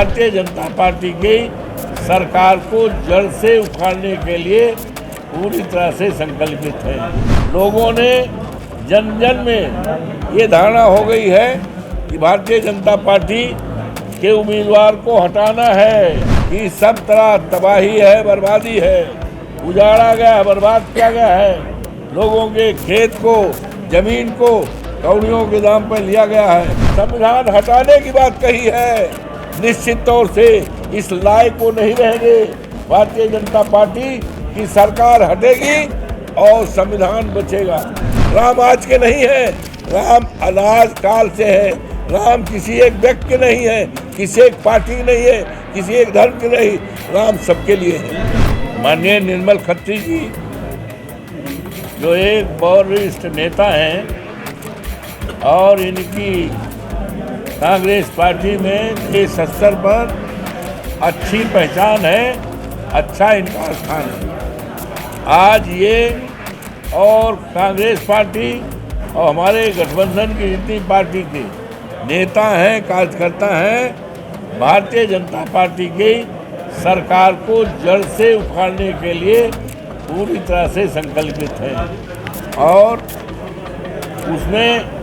Bharatiya Janata party की सरकार को जड़ से उखाड़ने के लिए पूरी तरह से संकल्पित है। लोगों ने जन जन में ये धारणा हो गई है कि भारतीय जनता पार्टी के उम्मीदवार को हटाना है, कि सब तरह तबाही है, बर्बादी है, उजाड़ा गया है, बर्बाद किया गया है। लोगों के खेत को, जमीन को कौड़ियों के दाम पर लिया गया है। संविधान हटाने की बात कही है। निश्चित तौर से इस लायक को नहीं रहेंगे। भारतीय जनता पार्टी की सरकार हटेगी और संविधान बचेगा। राम आज के नहीं है, राम अनाज काल से है। राम किसी एक व्यक्ति के नहीं है, किसी एक पार्टी की नहीं है, किसी एक धर्म के नहीं, राम सबके लिए है। माननीय निर्मल खत्री जी जो एक वरिष्ठ नेता हैं और इनकी कांग्रेस पार्टी में देश स्तर पर अच्छी पहचान है, अच्छा इनका स्थान है। आज ये और कांग्रेस पार्टी और हमारे गठबंधन की जितनी पार्टी के नेता हैं, कार्यकर्ता हैं, भारतीय जनता पार्टी की सरकार को जड़ से उखाड़ने के लिए पूरी तरह से संकल्पित है। और उसमें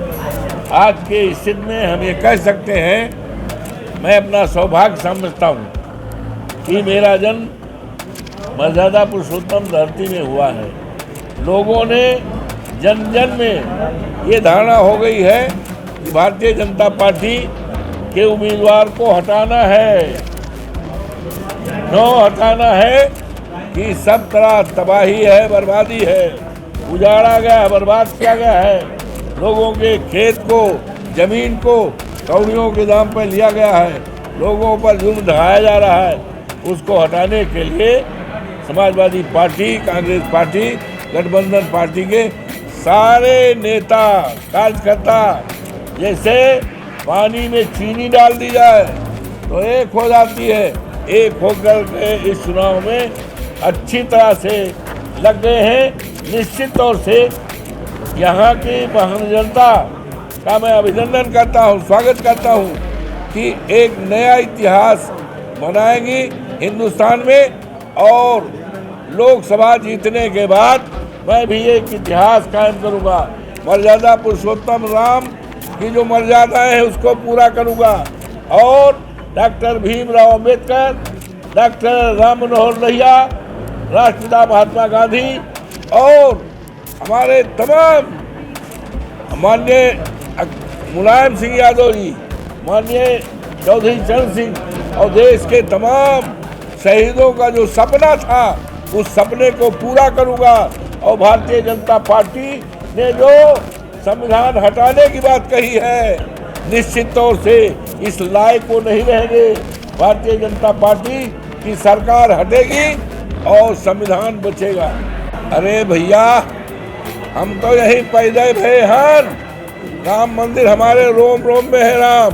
आज के स्थिति में हम ये कह सकते हैं, मैं अपना सौभाग्य समझता हूँ कि मेरा जन्म मर्यादा पुरुषोत्तम धरती में हुआ है। लोगों ने जन जन में ये धारणा हो गई है कि भारतीय जनता पार्टी के उम्मीदवार को हटाना है, हटाना है, कि सब तरह तबाही है, बर्बादी है, उजाड़ा गया है, बर्बाद किया गया है। लोगों के खेत को, जमीन को कौड़ियों के दाम पर लिया गया है। लोगों पर जुल्म ढाया जा रहा है। उसको हटाने के लिए समाजवादी पार्टी, कांग्रेस पार्टी, गठबंधन पार्टी के सारे नेता, कार्यकर्ता, जैसे पानी में चीनी डाल दी जाए तो एक हो जाती है, एक होकर के इस चुनाव में अच्छी तरह से लग गए हैं। निश्चित तौर से यहाँ की महान जनता का मैं अभिनंदन करता हूँ, स्वागत करता हूँ कि एक नया इतिहास बनाएंगी हिंदुस्तान में। और लोकसभा जीतने के बाद मैं भी एक इतिहास कायम करूँगा। मर्यादा पुरुषोत्तम राम की जो मर्यादाएं हैं उसको पूरा करूँगा। और डॉक्टर भीमराव अम्बेडकर, डॉक्टर राम मनोहर लोहिया, राष्ट्रपिता महात्मा गांधी और हमारे तमाम माननीय मुलायम सिंह यादव जी, माननीय चौधरी चरण सिंह और देश के तमाम शहीदों का जो सपना था उस सपने को पूरा करूंगा। और भारतीय जनता पार्टी ने जो संविधान हटाने की बात कही है, निश्चित तौर से इस लायक को नहीं रहेंगे। भारतीय जनता पार्टी की सरकार हटेगी और संविधान बचेगा। अरे भैया, हम तो यही पैदा भय हैं। राम मंदिर हमारे रोम रोम में है। राम,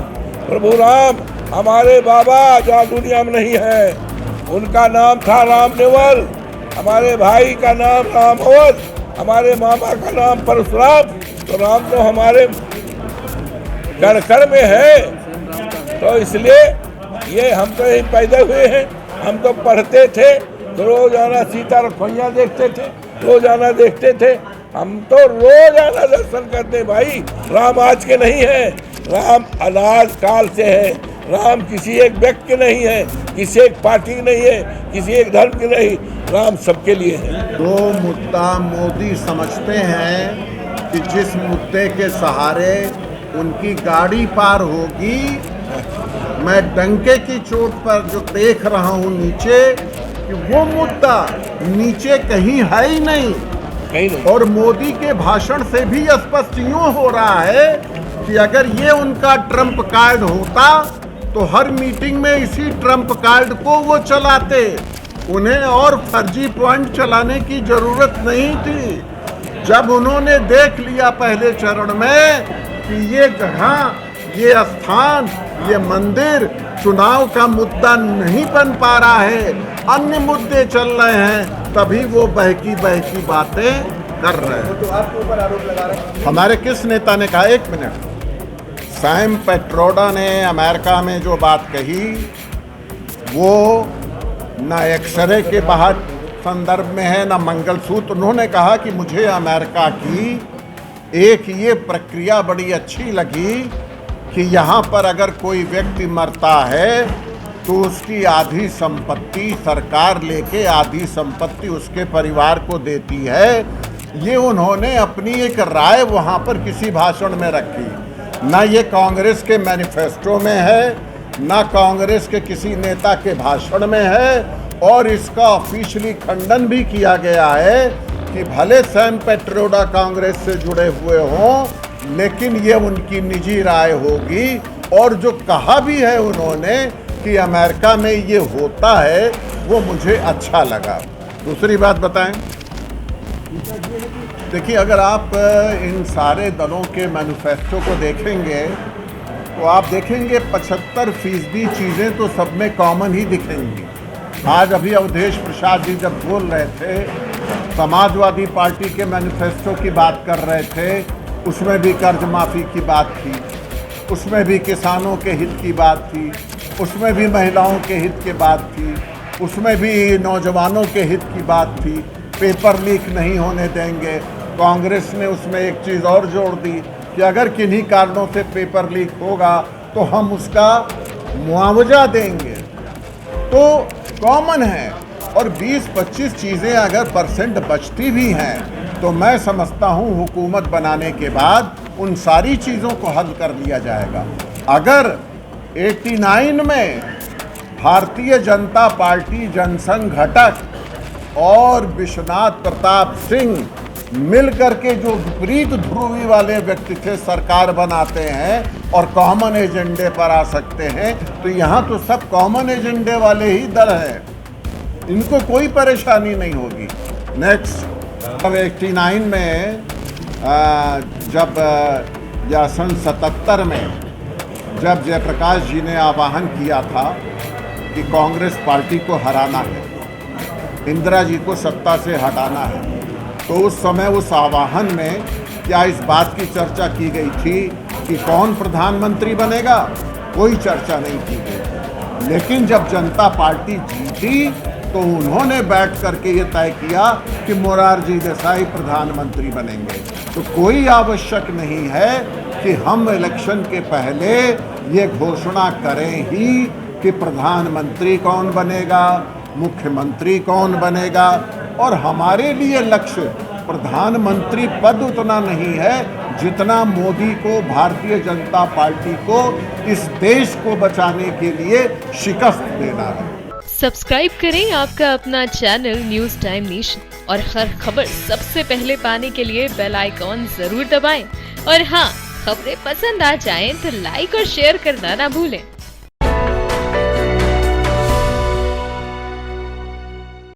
प्रभु राम हमारे बाबा जो दुनिया में नहीं है, उनका नाम था राम नेवल, हमारे भाई का नाम राम अवध, हमारे मामा का नाम परशुराम। तो राम तो हमारे घर घर में है। तो इसलिए ये हम तो यही पैदा हुए हैं। हम तो पढ़ते थे तो रोजाना सीता रखैया देखते थे, रोजाना देखते थे। हम तो रोजाना दर्शन करते। भाई, राम आज के नहीं है, राम अनाज काल से है। राम किसी एक व्यक्ति के नहीं है, किसी एक पार्टी की नहीं है, किसी एक धर्म के नहीं, राम सबके लिए है। दो मुद्दा मोदी समझते हैं कि जिस मुद्दे के सहारे उनकी गाड़ी पार होगी, मैं डंके की चोट पर जो देख रहा हूँ नीचे, कि वो मुद्दा नीचे कहीं है ही नहीं। और मोदी के भाषण से भी स्पष्ट यूँ हो रहा है कि अगर ये उनका ट्रम्प कार्ड होता तो हर मीटिंग में इसी ट्रम्प कार्ड को वो चलाते। उन्हें और फर्जी पॉइंट चलाने की जरूरत नहीं थी। जब उन्होंने देख लिया पहले चरण में कि ये जगह, ये स्थान, ये मंदिर चुनाव का मुद्दा नहीं बन पा रहा है, अन्य मुद्दे चल रहे हैं, तभी वो बहकी बहकी बातें कर रहे हैं। तो आपके ऊपर आरोप लगा रहे हैं। हमारे किस नेता ने कहा? एक मिनट, सैम पेट्रोडा ने अमेरिका में जो बात कही वो ना एक्सरे के बाहर संदर्भ में है ना मंगलसूत्र। उन्होंने कहा कि मुझे अमेरिका की एक ये प्रक्रिया बड़ी अच्छी लगी कि यहाँ पर अगर कोई व्यक्ति मरता है तो उसकी आधी संपत्ति सरकार लेके आधी संपत्ति उसके परिवार को देती है। ये उन्होंने अपनी एक राय वहाँ पर किसी भाषण में रखी। ना ये कांग्रेस के मैनिफेस्टो में है, ना कांग्रेस के किसी नेता के भाषण में है, और इसका ऑफिशियली खंडन भी किया गया है कि भले सैम पेट्रोडा कांग्रेस से जुड़े हुए हों, लेकिन ये उनकी निजी राय होगी। और जो कहा भी है उन्होंने कि अमेरिका में ये होता है, वो मुझे अच्छा लगा। दूसरी बात बताएं, देखिए अगर आप इन सारे दलों के मैनिफेस्टो को देखेंगे तो आप देखेंगे 75% चीज़ें तो सब में कॉमन ही दिखेंगी। आज अभी अवधेश प्रसाद जी जब बोल रहे थे, समाजवादी पार्टी के मैनिफेस्टो की बात कर रहे थे, उसमें भी कर्ज माफ़ी की बात थी, उसमें भी किसानों के हित की बात थी, उसमें भी महिलाओं के हित की बात थी, उसमें भी नौजवानों के हित की बात थी, पेपर लीक नहीं होने देंगे। कांग्रेस ने उसमें एक चीज़ और जोड़ दी कि अगर किन्हीं कारणों से पेपर लीक होगा तो हम उसका मुआवजा देंगे। तो कॉमन है। और 20-25 चीज़ें अगर परसेंट बचती भी हैं तो मैं समझता हूँ हुकूमत बनाने के बाद उन सारी चीज़ों को हल कर लिया जाएगा। अगर 89 में भारतीय जनता पार्टी, जनसंघ घटक और विश्वनाथ प्रताप सिंह मिल करके जो विपरीत ध्रुवी वाले व्यक्ति थे सरकार बनाते हैं और कॉमन एजेंडे पर आ सकते हैं, तो यहाँ तो सब कॉमन एजेंडे वाले ही दल हैं, इनको कोई परेशानी नहीं होगी। नेक्स्ट, अब 89 में जब या सन 77 में जब जयप्रकाश जी ने आह्वान किया था कि कांग्रेस पार्टी को हराना है, इंदिरा जी को सत्ता से हटाना है, तो उस समय उस आह्वान में क्या इस बात की चर्चा की गई थी कि कौन प्रधानमंत्री बनेगा? कोई चर्चा नहीं की गई। लेकिन जब जनता पार्टी जीती तो उन्होंने बैठ करके ये तय किया कि मोरारजी देसाई प्रधानमंत्री बनेंगे। तो कोई आवश्यक नहीं है कि हम इलेक्शन के पहले ये घोषणा करें ही कि प्रधानमंत्री कौन बनेगा, मुख्यमंत्री कौन बनेगा। और हमारे लिए लक्ष्य प्रधानमंत्री पद उतना नहीं है जितना मोदी को, भारतीय जनता पार्टी को, इस देश को बचाने के लिए शिकस्त देना है। सब्सक्राइब करें आपका अपना चैनल न्यूज़ टाइम नेशन और हर खबर सबसे पहले पाने के लिए बेल आइकॉन जरूर दबाएं। और हाँ, खबरें पसंद आ जाएं तो लाइक और शेयर करना ना भूलें।